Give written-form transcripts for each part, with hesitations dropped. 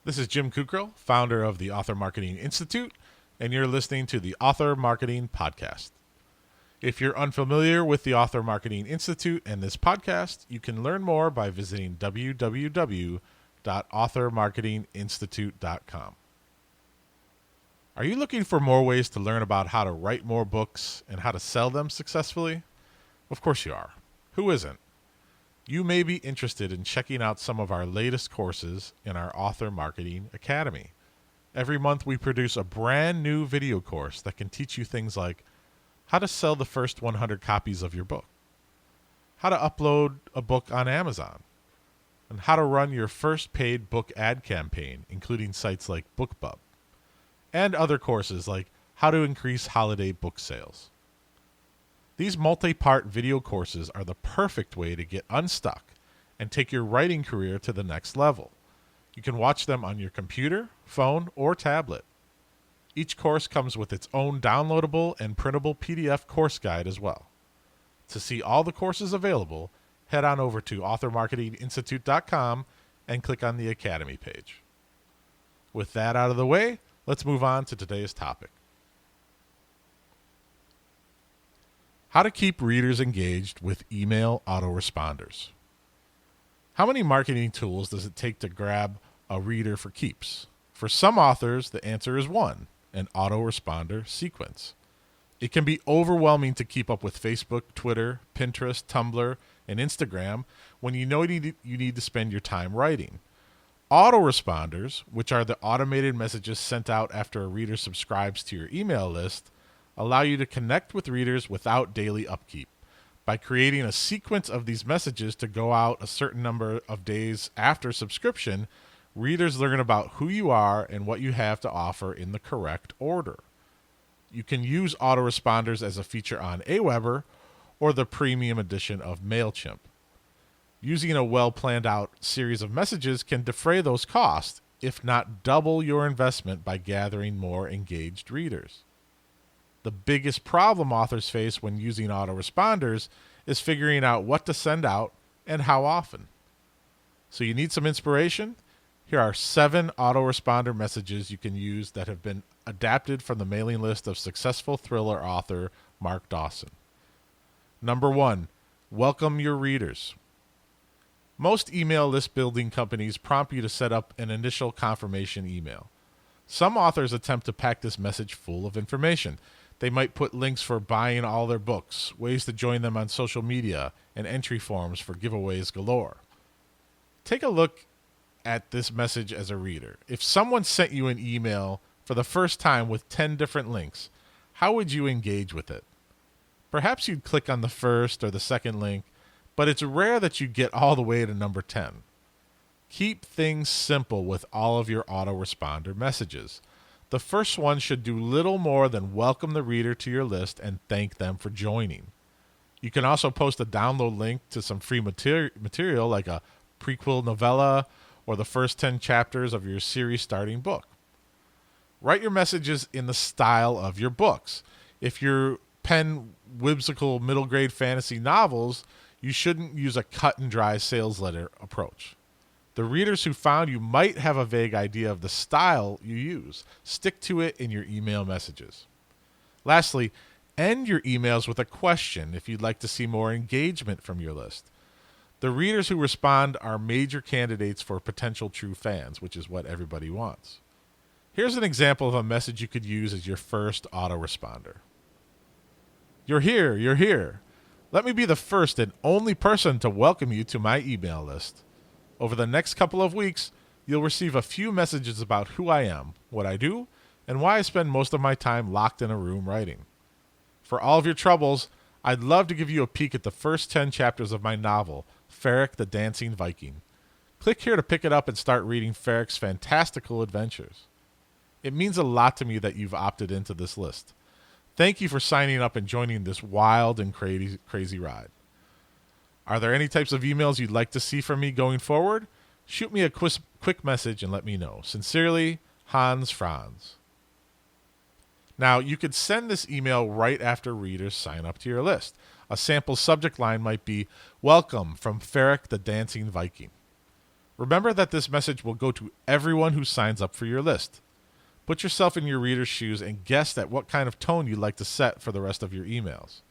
This is Jim Kukrill, founder of the Author Marketing Institute, and you're listening to the Author Marketing Podcast. If you're unfamiliar with the Author Marketing Institute and this podcast, you can learn more by visiting www.authormarketinginstitute.com. Are you looking for more ways to learn about how to write more books and how to sell them successfully? Of course you are. Who isn't? You may be interested in checking out some of our latest courses in our Author Marketing Academy. Every month we produce a brand new video course that can teach you things like how to sell the first 100 copies of your book, how to upload a book on Amazon, and how to run your first paid book ad campaign, including sites like BookBub, and other courses like how to increase holiday book sales. These multi-part video courses are the perfect way to get unstuck and take your writing career to the next level. You can watch them on your computer, phone, or tablet. Each course comes with its own downloadable and printable PDF course guide as well. To see all the courses available, head on over to authormarketinginstitute.com and click on the Academy page. With that out of the way, let's move on to today's topic. How to keep readers engaged with email autoresponders. How many marketing tools does it take to grab a reader for keeps? For some authors, the answer is one, an autoresponder sequence. It can be overwhelming to keep up with Facebook, Twitter, Pinterest, Tumblr, and Instagram when you know you need to spend your time writing. Autoresponders, which are the automated messages sent out after a reader subscribes to your email list, allow you to connect with readers without daily upkeep. By creating a sequence of these messages to go out a certain number of days after subscription, readers learn about who you are and what you have to offer in the correct order. You can use autoresponders as a feature on AWeber or the premium edition of Mailchimp. Using a well-planned out series of messages can defray those costs, if not double your investment by gathering more engaged readers. The biggest problem authors face when using autoresponders is figuring out what to send out and how often. So you need some inspiration? Here are 7 autoresponder messages you can use that have been adapted from the mailing list of successful thriller author Mark Dawson. Number 1, welcome your readers. Most email list building companies prompt you to set up an initial confirmation email. Some authors attempt to pack this message full of information. They might put links for buying all their books, ways to join them on social media, and entry forms for giveaways galore. Take a look at this message as a reader. If someone sent you an email for the first time with 10 different links, how would you engage with it? Perhaps you'd click on the first or the second link, but it's rare that you get all the way to number 10. Keep things simple with all of your autoresponder messages. The first one should do little more than welcome the reader to your list and thank them for joining. You can also post a download link to some free material like a prequel novella or the first 10 chapters of your series starting book. Write your messages in the style of your books. If you pen whimsical middle grade fantasy novels, you shouldn't use a cut and dry sales letter approach. The readers who found you might have a vague idea of the style you use. Stick to it in your email messages. Lastly, end your emails with a question if you'd like to see more engagement from your list. The readers who respond are major candidates for potential true fans, which is what everybody wants. Here's an example of a message you could use as your first autoresponder. You're here, you're here. Let me be the first and only person to welcome you to my email list. Over the next couple of weeks, you'll receive a few messages about who I am, what I do, and why I spend most of my time locked in a room writing. For all of your troubles, I'd love to give you a peek at the first 10 chapters of my novel, Ferric the Dancing Viking. Click here to pick it up and start reading Ferric's fantastical adventures. It means a lot to me that you've opted into this list. Thank you for signing up and joining this wild and crazy ride. Are there any types of emails you'd like to see from me going forward? Shoot me a quick message and let me know. Sincerely, Hans Franz. Now, you could send this email right after readers sign up to your list. A sample subject line might be, "Welcome from Ferric the Dancing Viking." Remember that this message will go to everyone who signs up for your list. Put yourself in your reader's shoes and guess at what kind of tone you'd like to set for the rest of your emails.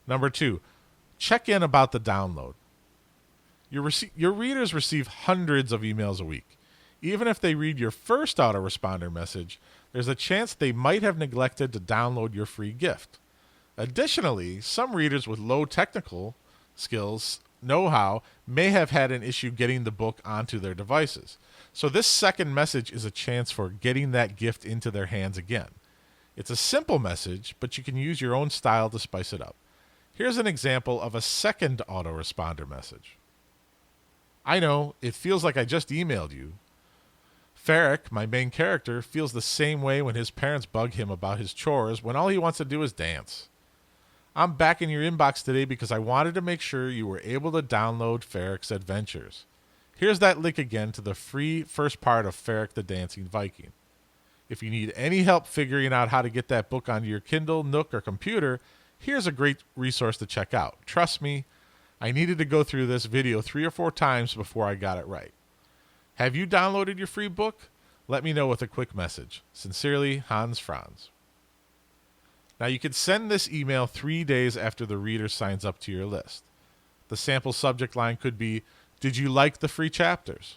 Number 2, check in about the download. Your readers receive hundreds of emails a week. Even if they read your first autoresponder message, there's a chance they might have neglected to download your free gift. Additionally, some readers with low technical skills, know-how, may have had an issue getting the book onto their devices. So this second message is a chance for getting that gift into their hands again. It's a simple message, but you can use your own style to spice it up. Here's an example of a second autoresponder message. I know, it feels like I just emailed you. Ferric, my main character, feels the same way when his parents bug him about his chores when all he wants to do is dance. I'm back in your inbox today because I wanted to make sure you were able to download Ferric's Adventures. Here's that link again to the free first part of Ferric the Dancing Viking. If you need any help figuring out how to get that book onto your Kindle, Nook, or computer, here's a great resource to check out. Trust me, I needed to go through this video 3 or 4 times before I got it right. Have you downloaded your free book? Let me know with a quick message. Sincerely, Hans Franz. Now you can send this email 3 days after the reader signs up to your list. The sample subject line could be, "Did you like the free chapters?"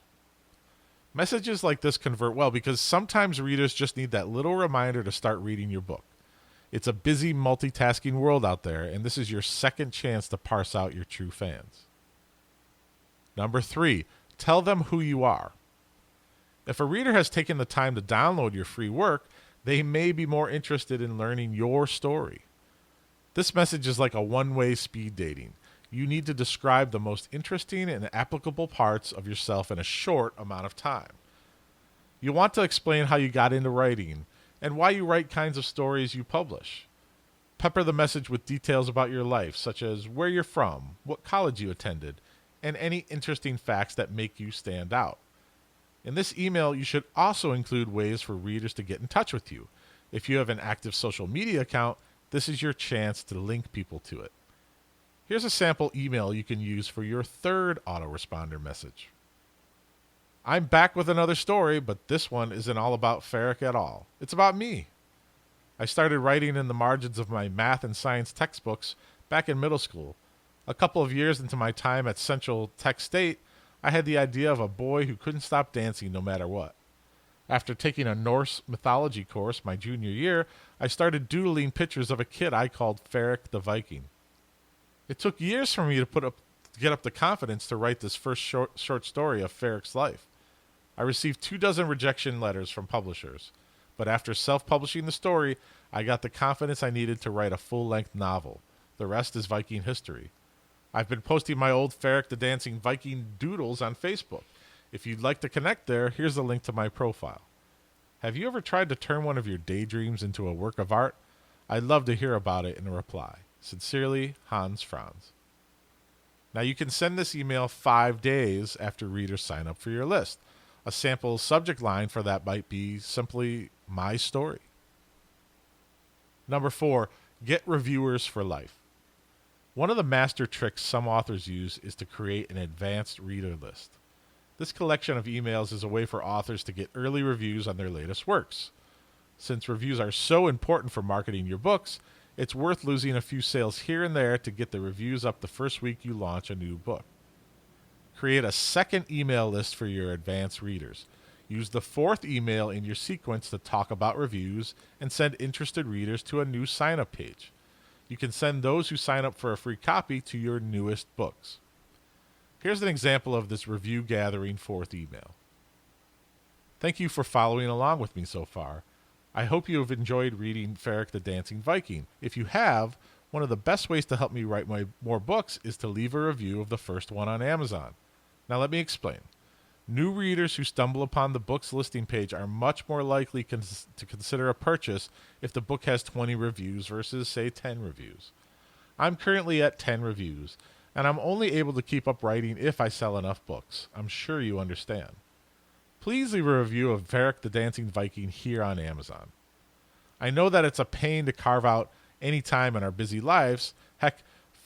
Messages like this convert well because sometimes readers just need that little reminder to start reading your book. It's a busy multitasking world out there, and this is your second chance to parse out your true fans. Number 3, tell them who you are. If a reader has taken the time to download your free work, they may be more interested in learning your story. This message is like a one-way speed dating. You need to describe the most interesting and applicable parts of yourself in a short amount of time. You want to explain how you got into writing and why you write kinds of stories you publish. Pepper the message with details about your life, such as where you're from, what college you attended, and any interesting facts that make you stand out. In this email, you should also include ways for readers to get in touch with you. If you have an active social media account, this is your chance to link people to it. Here's a sample email you can use for your third autoresponder message. I'm back with another story, but this one isn't all about Ferric at all. It's about me. I started writing in the margins of my math and science textbooks back in middle school. A couple of years into my time at Central Tech State, I had the idea of a boy who couldn't stop dancing no matter what. After taking a Norse mythology course my junior year, I started doodling pictures of a kid I called Ferric the Viking. It took years for me to get up the confidence to write this first short story of Ferric's life. I received 24 rejection letters from publishers, but after self-publishing the story, I got the confidence I needed to write a full-length novel. The rest is Viking history. I've been posting my old Ferric the Dancing Viking doodles on Facebook. If you'd like to connect there, here's the link to my profile. Have you ever tried to turn one of your daydreams into a work of art? I'd love to hear about it in a reply. Sincerely, Hans Franz. Now you can send this email 5 days after readers sign up for your list. A sample subject line for that might be simply my story. Number 4, get reviewers for life. One of the master tricks some authors use is to create an advanced reader list. This collection of emails is a way for authors to get early reviews on their latest works. Since reviews are so important for marketing your books, it's worth losing a few sales here and there to get the reviews up the first week you launch a new book. Create a second email list for your advanced readers. Use the 4th email in your sequence to talk about reviews and send interested readers to a new sign-up page. You can send those who sign up for a free copy to your newest books. Here's an example of this review gathering 4th email. Thank you for following along with me so far. I hope you have enjoyed reading Ferric the Dancing Viking. If you have, one of the best ways to help me write more books is to leave a review of the first one on Amazon. Now let me explain. New readers who stumble upon the book's listing page are much more likely to consider a purchase if the book has 20 reviews versus, say, 10 reviews. I'm currently at 10 reviews, and I'm only able to keep up writing if I sell enough books. I'm sure you understand. Please leave a review of Ferric the Dancing Viking here on Amazon. I know that it's a pain to carve out any time in our busy lives. Heck,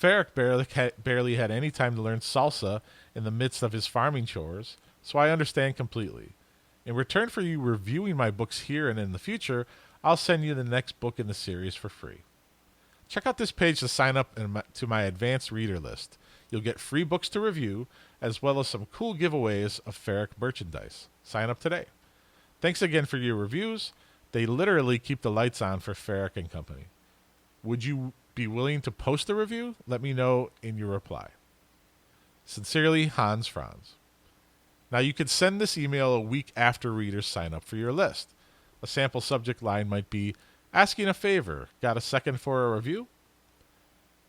Ferric barely had any time to learn salsa in the midst of his farming chores, so I understand completely. In return for you reviewing my books here and in the future, I'll send you the next book in the series for free. Check out this page to sign up to my advanced reader list. You'll get free books to review, as well as some cool giveaways of Ferric merchandise. Sign up today. Thanks again for your reviews. They literally keep the lights on for Ferric and Company. Would you be willing to post a review? Let me know in your reply. Sincerely, Hans Franz. Now you could send this email a week after readers sign up for your list. A sample subject line might be, asking a favor, got a second for a review?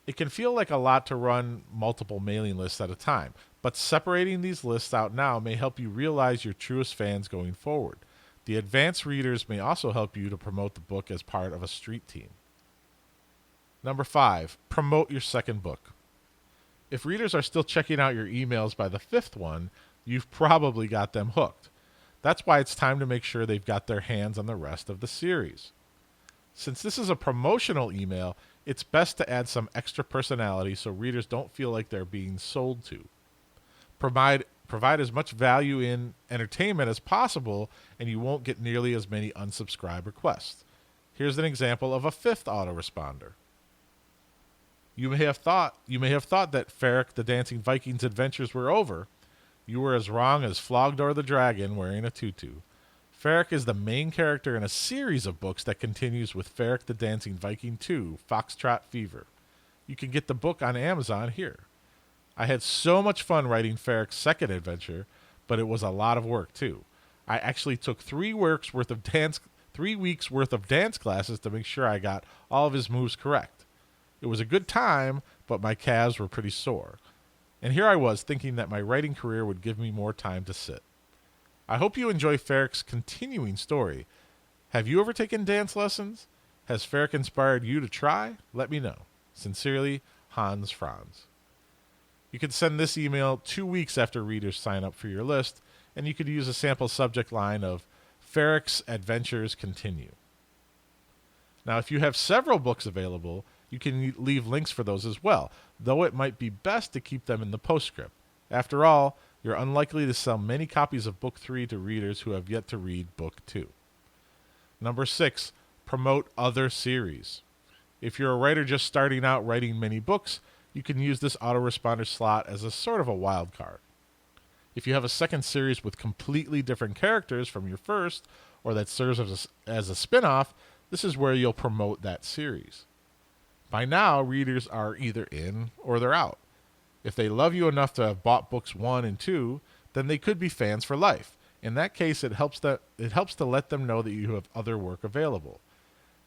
It can feel like a lot to run multiple mailing lists at a time, but separating these lists out now may help you realize your truest fans going forward. The advanced readers may also help you to promote the book as part of a street team. Number 5, promote your second book. If readers are still checking out your emails by the 5th one, you've probably got them hooked. That's why it's time to make sure they've got their hands on the rest of the series. Since this is a promotional email, it's best to add some extra personality so readers don't feel like they're being sold to. Provide as much value in entertainment as possible, and you won't get nearly as many unsubscribe requests. Here's an example of a 5th autoresponder. You may have thought that Ferric the Dancing Viking's adventures were over. You were as wrong as Flogdor the Dragon wearing a tutu. Ferric is the main character in a series of books that continues with Ferric the Dancing Viking 2, Foxtrot Fever. You can get the book on Amazon here. I had so much fun writing Ferric's second adventure, but it was a lot of work too. I actually took 3 weeks worth of dance classes to make sure I got all of his moves correct. It was a good time, but my calves were pretty sore. And here I was thinking that my writing career would give me more time to sit. I hope you enjoy Ferric's continuing story. Have you ever taken dance lessons? Has Ferric inspired you to try? Let me know. Sincerely, Hans Franz. You can send this email 2 weeks after readers sign up for your list, and you could use a sample subject line of Ferric's Adventures Continue. Now, if you have several books available, you can leave links for those as well, though it might be best to keep them in the postscript. After all, you're unlikely to sell many copies of Book 3 to readers who have yet to read Book 2. Number 6, promote other series. If you're a writer just starting out writing many books, you can use this autoresponder slot as a sort of a wild card. If you have a second series with completely different characters from your first, or that serves as a spin-off, this is where you'll promote that series. By now, readers are either in or they're out. If they love you enough to have bought books 1 and 2, then they could be fans for life. In that case, it helps to let them know that you have other work available.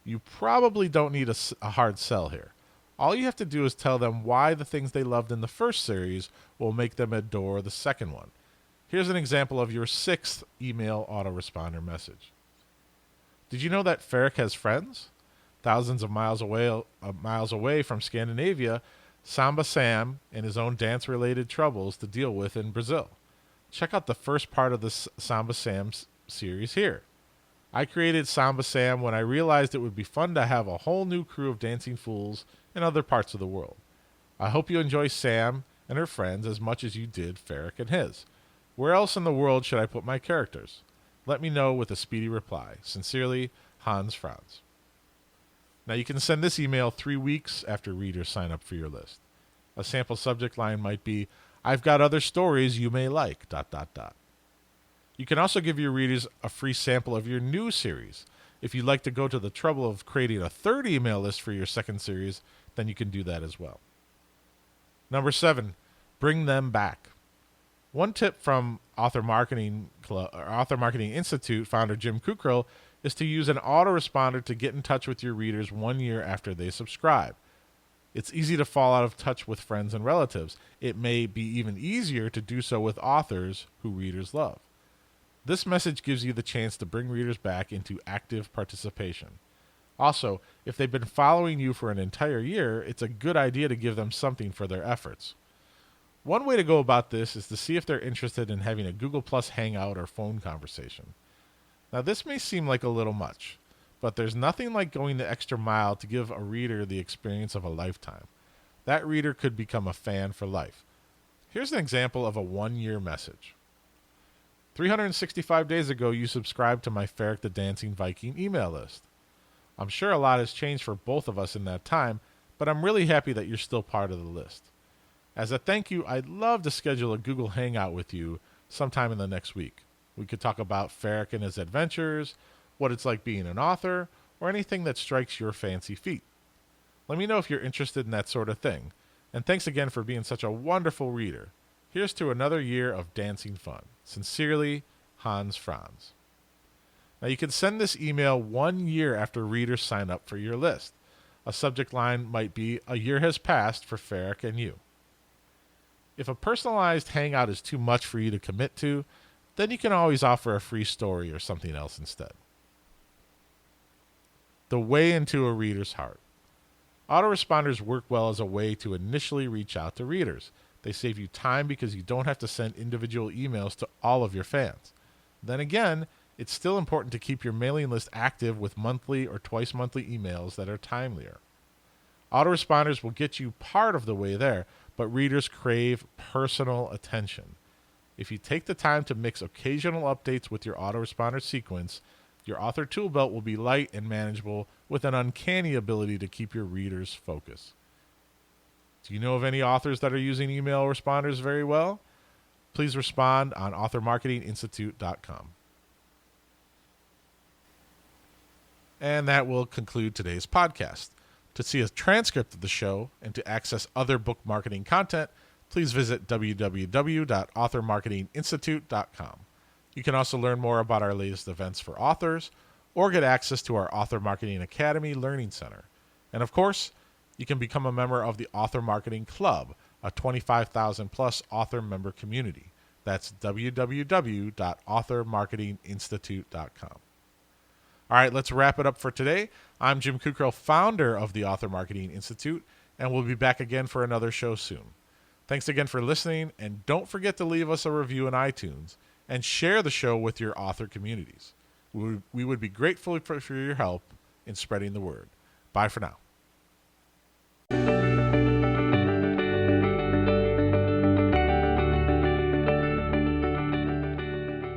You probably don't need a hard sell here. All you have to do is tell them why the things they loved in the first series will make them adore the second one. Here's an example of your 6th email autoresponder message. Did you know that Ferric has friends? Thousands of miles away from Scandinavia, Samba Sam and his own dance-related troubles to deal with in Brazil. Check out the first part of the Samba Sam series here. I created Samba Sam when I realized it would be fun to have a whole new crew of dancing fools in other parts of the world. I hope you enjoy Sam and her friends as much as you did Ferric and his. Where else in the world should I put my characters? Let me know with a speedy reply. Sincerely, Hans Franz. Now you can send this email 3 weeks after readers sign up for your list. A sample subject line might be, I've got other stories you may like, ... You can also give your readers a free sample of your new series. If you'd like to go to the trouble of creating a 3rd email list for your second series, then you can do that as well. Number 7, bring them back. One tip from Author Marketing Institute founder Jim Kukrill is to use an autoresponder to get in touch with your readers 1 year after they subscribe. It's easy to fall out of touch with friends and relatives. It may be even easier to do so with authors who readers love. This message gives you the chance to bring readers back into active participation. Also, if they've been following you for an entire year, it's a good idea to give them something for their efforts. One way to go about this is to see if they're interested in having a Google Plus Hangout or phone conversation. Now, this may seem like a little much, but there's nothing like going the extra mile to give a reader the experience of a lifetime. that reader could become a fan for life. Here's an example of a 1-year message. 365 days ago, you subscribed to my Ferric the Dancing Viking email list. I'm sure a lot has changed for both of us in that time, but I'm really happy that you're still part of the list. As a thank you, I'd love to schedule a Google Hangout with you sometime in the next week. We could talk about Ferric and his adventures, what it's like being an author, or anything that strikes your fancy feet. Let me know if you're interested in that sort of thing. And thanks again for being such a wonderful reader. Here's to another year of dancing fun. Sincerely, Hans Franz. Now you can send this email 1 year after readers sign up for your list. A subject line might be, "A year has passed for Ferric and you." If a personalized hangout is too much for you to commit to, then you can always offer a free story or something else instead. The way into a reader's heart. Autoresponders work well as a way to initially reach out to readers. They save you time because you don't have to send individual emails to all of your fans. Then again, it's still important to keep your mailing list active with monthly or twice monthly emails that are timelier. Autoresponders will get you part of the way there, but readers crave personal attention. If you take the time to mix occasional updates with your autoresponder sequence, your author tool belt will be light and manageable with an uncanny ability to keep your readers focused. Do you know of any authors that are using email responders very well? Please respond on authormarketinginstitute.com. And that will conclude today's podcast. To see a transcript of the show and to access other book marketing content, please visit www.authormarketinginstitute.com. You can also learn more about our latest events for authors or get access to our Author Marketing Academy Learning Center. And of course, you can become a member of the Author Marketing Club, a 25,000 plus author member community. That's www.authormarketinginstitute.com. All right, let's wrap it up for today. I'm Jim Kukrow, founder of the Author Marketing Institute, and we'll be back again for another show soon. Thanks again for listening, and don't forget to leave us a review in iTunes and share the show with your author communities. We would be grateful for your help in spreading the word. Bye for now.